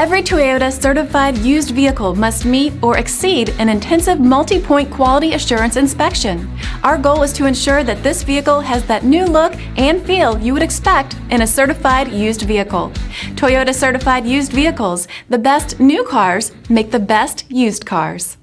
Every Toyota certified used vehicle must meet or exceed an intensive multi-point quality assurance inspection. Our goal is to ensure that this vehicle has that new look and feel you would expect in a certified used vehicle. Toyota certified used vehicles, the best new cars make the best used cars.